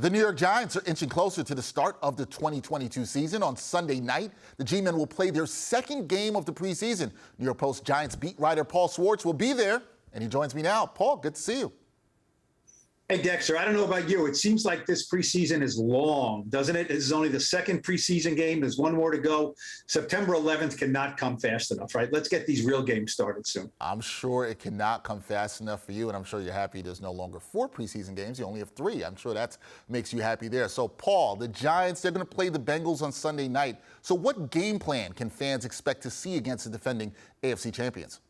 The New York Giants are inching closer to the start of the 2022 season. On Sunday night, the G-Men will play their second game of the preseason. New York Post Giants beat writer Paul Schwartz will be there, and he joins me now. Paul, good to see you. Hey, Dexter, I don't know about you. It seems like this preseason is long, doesn't it? This is only the second preseason game. There's one more to go. September 11th cannot come fast enough, right? Let's get these real games started soon. I'm sure it cannot come fast enough for you, and I'm sure you're happy there's no longer 4 preseason games. You only have 3. I'm sure that makes you happy there. So, Paul, the Giants, they're going to play the Bengals on Sunday night. So what game plan can fans expect to see against the defending AFC champions?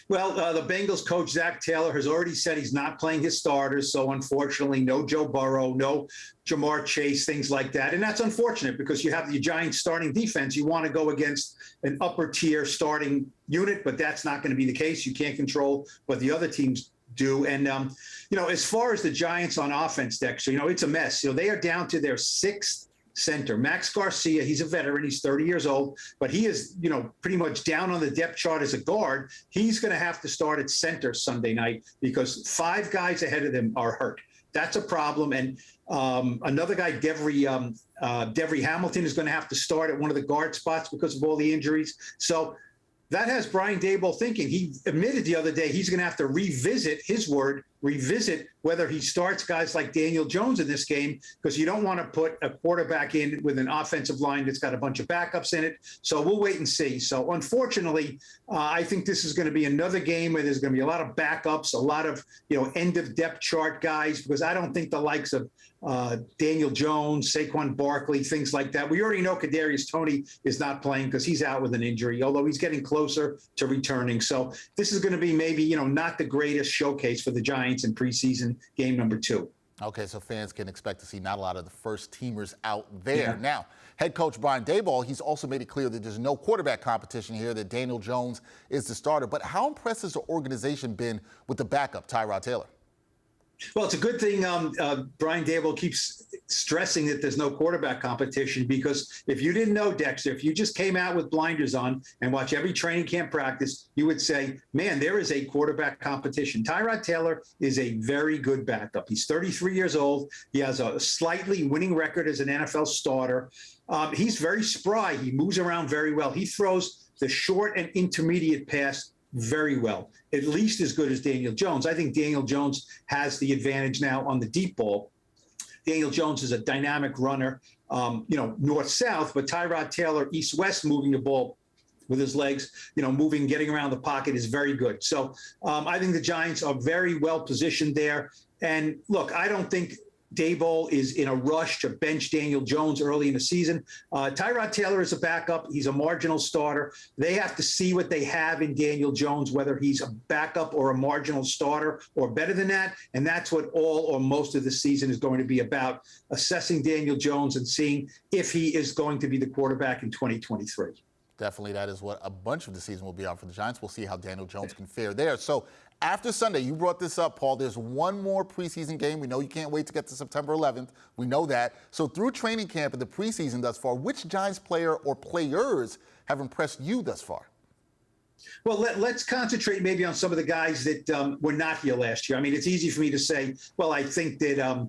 Well, the Bengals coach, Zach Taylor, has already said he's not playing his starters. So, unfortunately, no Joe Burrow, no Jamar Chase, things like that. And that's unfortunate because you have the Giants starting defense. You want to go against an upper tier starting unit, but that's not going to be the case. You can't control what the other teams do. And, as far as the Giants on offense, Dexter, it's a mess. They are down to their 6th center. Max Garcia, he's a veteran. He's 30 years old, but he is, pretty much down on the depth chart as a guard. He's going to have to start at center Sunday night because 5 guys ahead of them are hurt. That's a problem. And another guy, Devery Hamilton, is going to have to start at one of the guard spots because of all the injuries. So that has Brian Daboll thinking. He admitted the other day he's going to have to revisit whether he starts guys like Daniel Jones in this game because you don't want to put a quarterback in with an offensive line that's got a bunch of backups in it. So we'll wait and see. So unfortunately, I think this is going to be another game where there's going to be a lot of backups, a lot of end of depth chart guys because I don't think the likes of Daniel Jones, Saquon Barkley, things like that. We already know Kadarius Toney is not playing because he's out with an injury, although he's getting closer to returning. So this is going to be maybe not the greatest showcase for the Giants in preseason game number 2. Okay, so fans can expect to see not a lot of the first teamers out there. Yeah. Now, head coach Brian Daboll, he's also made it clear that there's no quarterback competition here, that Daniel Jones is the starter. But how impressed has the organization been with the backup, Tyrod Taylor? Well, it's a good thing Brian Daboll keeps stressing that there's no quarterback competition because if you didn't know, Dexter, if you just came out with blinders on and watch every training camp practice, you would say, man, there is a quarterback competition. Tyrod Taylor is a very good backup. He's 33 years old. He has a slightly winning record as an NFL starter. He's very spry. He moves around very well. He throws the short and intermediate pass very well, at least as good as Daniel Jones. I think Daniel Jones has the advantage now on the deep ball. Daniel Jones is a dynamic runner, north-south, but Tyrod Taylor, east-west, moving the ball with his legs, moving, getting around the pocket is very good. So I think the Giants are very well positioned there. And look, I don't think Daboll is in a rush to bench Daniel Jones early in the season. Tyrod Taylor is a backup. He's a marginal starter. They have to see what they have in Daniel Jones, whether he's a backup or a marginal starter or better than that. And that's what all or most of the season is going to be about, assessing Daniel Jones and seeing if he is going to be the quarterback in 2023. Definitely, that is what a bunch of the season will be on for the Giants. We'll see how Daniel Jones can fare there. So after Sunday, you brought this up, Paul, there's one more preseason game. We know you can't wait to get to September 11th. We know that. So through training camp and the preseason thus far, which Giants player or players have impressed you thus far? Well, let's concentrate maybe on some of the guys that were not here last year. I mean, it's easy for me to say, well, I think that,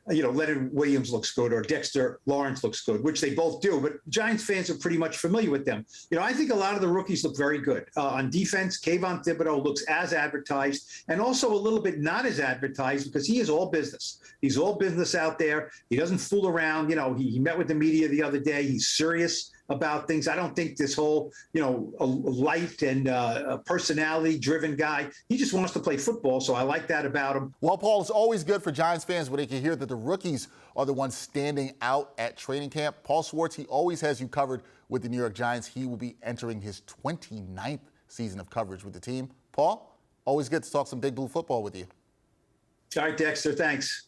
Leonard Williams looks good or Dexter Lawrence looks good, which they both do. But Giants fans are pretty much familiar with them. I think a lot of the rookies look very good. On defense, Kayvon Thibodeau looks as advertised and also a little bit not as advertised because he is all business. He's all business out there. He doesn't fool around. He met with the media the other day. He's serious about things. I don't think this whole, a light and a personality-driven guy. He just wants to play football, so I like that about him. Well, Paul, it's always good for Giants fans when they can hear that the rookies are the ones standing out at training camp. Paul Schwartz, he always has you covered with the New York Giants. He will be entering his 29th season of coverage with the team. Paul, always good to talk some Big Blue football with you. All right, Dexter, thanks.